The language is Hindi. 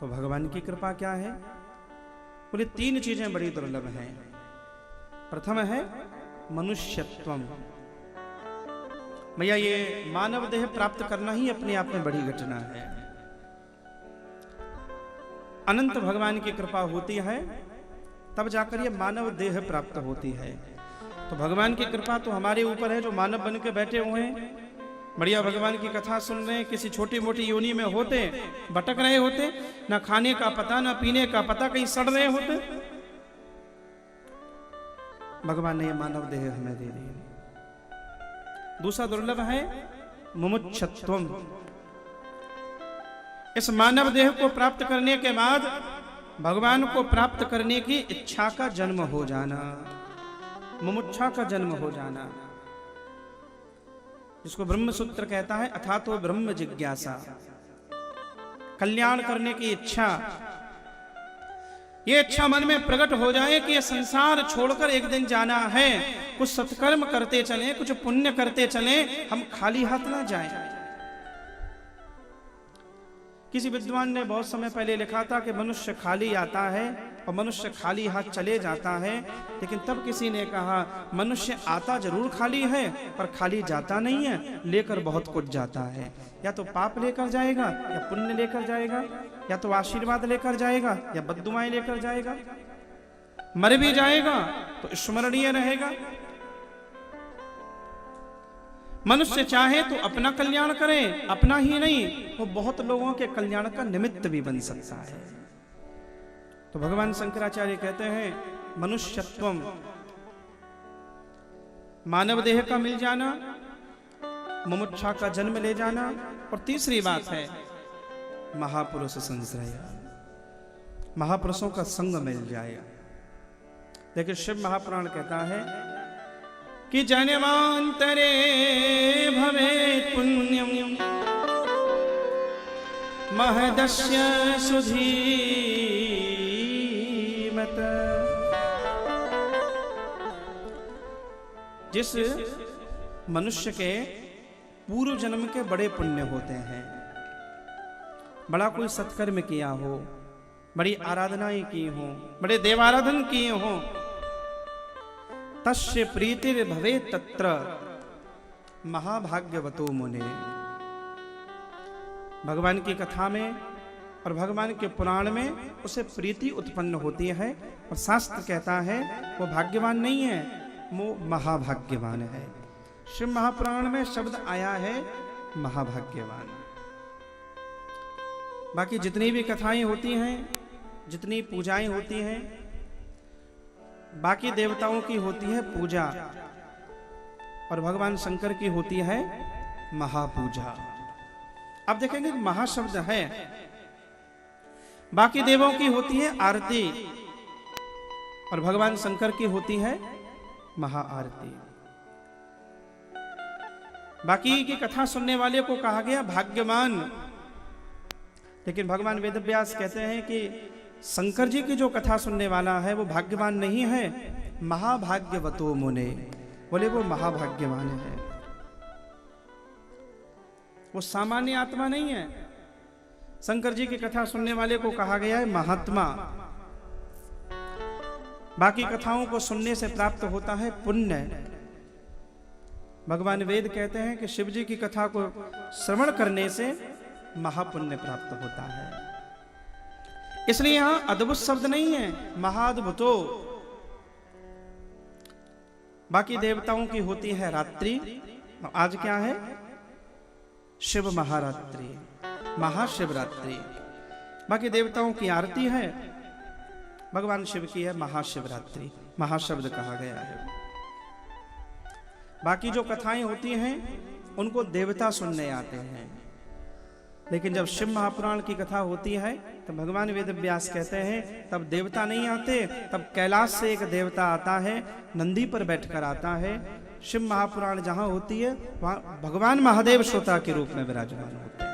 तो भगवान की कृपा क्या है? बोले 3 चीजें बड़ी दुर्लभ हैं। प्रथम है मनुष्यत्वम। भैया ये मानव देह प्राप्त करना ही अपने आप में बड़ी घटना है। अनंत भगवान की कृपा होती है तब जाकर ये मानव देह प्राप्त होती है। तो भगवान की कृपा तो हमारे ऊपर है जो मानव बन के बैठे हुए हैं, बढ़िया भगवान की कथा सुन रहे हैं। किसी छोटी मोटी योनि में होते, भटक रहे होते, ना खाने का पता ना पीने का पता, कहीं सड़ रहे होते, भगवान ने ये मानव देह हमें दे दी। दूसरा दुर्लभ है मुमुक्षत्वम। इस मानव देह को प्राप्त करने के बाद भगवान को प्राप्त करने की इच्छा का जन्म हो जाना, मुमुक्षा का जन्म हो जाना, जिसको ब्रह्म सूत्र कहता है अथा तो ब्रह्म जिज्ञासा। कल्याण करने की इच्छा, ये इच्छा मन में प्रकट हो जाए कि ये संसार छोड़कर एक दिन जाना है। कुछ सत्कर्म करते चलें, कुछ पुण्य करते चलें, हम खाली हाथ ना जाएं। किसी विद्वान ने बहुत समय पहले लिखा था कि मनुष्य खाली आता है और मनुष्य खाली हाथ चले जाता है, लेकिन तब किसी ने कहा मनुष्य आता जरूर खाली है पर खाली जाता नहीं है, लेकर बहुत कुछ जाता है। या तो पाप लेकर जाएगा, या पुण्य लेकर जाएगा, या तो आशीर्वाद लेकर जाएगा, या बद्दुआएं लेकर जाएगा। मर भी जाएगा तो स्मरणीय रहेगा। मनुष्य चाहे तो अपना कल्याण करे, अपना ही नहीं वो बहुत लोगों के कल्याण का निमित्त भी बन सकता है। तो भगवान शंकराचार्य कहते हैं मनुष्यत्वम, मानव देह का मिल जाना, मुमुक्षा का जन्म ले जाना, और तीसरी बात है महापुरुष संश्रय, महापुरुषों का संग मिल जाए। देखिए शिव महापुराण कहता है कि जन्मांतरे भवेत् पुण्यम महदस्य सुधीमत। जिस मनुष्य के पूर्व जन्म के बड़े पुण्य होते हैं, बड़ा कोई सत्कर्म किया हो, बड़ी आराधनाएं की हो, बड़े देवाराधन किए हो, तस्य प्रीतिर भवे तत्र महाभाग्यवतो मुने। भगवान की कथा में और भगवान के पुराण में उसे प्रीति उत्पन्न होती है, और शास्त्र कहता है वो भाग्यवान नहीं है, वो महाभाग्यवान है। शिव महापुराण में शब्द आया है महाभाग्यवान। बाकी जितनी भी कथाएं होती हैं, जितनी पूजाएं होती हैं, बाकी देवताओं की होती है पूजा, और भगवान शंकर की होती है महापूजा। अब देखेंगे महाशब्द है, बाकी देवों की होती है आरती, और भगवान शंकर की होती है महाआरती। बाकी की कथा सुनने वाले को कहा गया भाग्यवान, लेकिन भगवान वेदव्यास कहते हैं कि शंकर जी की जो कथा सुनने वाला है वो भाग्यवान नहीं है, महाभाग्यवतो मुने। बोले वो महाभाग्यवान है, वो सामान्य आत्मा नहीं है। शंकर जी की कथा सुनने वाले को कहा गया है महात्मा। बाकी कथाओं को सुनने से प्राप्त होता है पुण्य। भगवान वेद कहते हैं कि शिव जी की कथा को श्रवण करने से महापुण्य प्राप्त होता है। इसलिए यहां अद्भुत शब्द नहीं है, महाद्भुतो। बाकी देवताओं की होती है रात्रि, आज क्या है? शिव महारात्रि, महाशिवरात्रि। बाकी देवताओं की आरती है, भगवान शिव की है महाशिवरात्रि, महाशब्द कहा गया है। बाकी जो कथाएं होती हैं उनको देवता सुनने आते हैं, लेकिन जब शिव महापुराण की कथा होती है तो भगवान वेदव्यास कहते हैं तब देवता नहीं आते, तब कैलाश से एक देवता आता है, नंदी पर बैठकर आता है। शिव महापुराण जहां होती है वहां भगवान महादेव श्रोता के रूप में विराजमान होते हैं।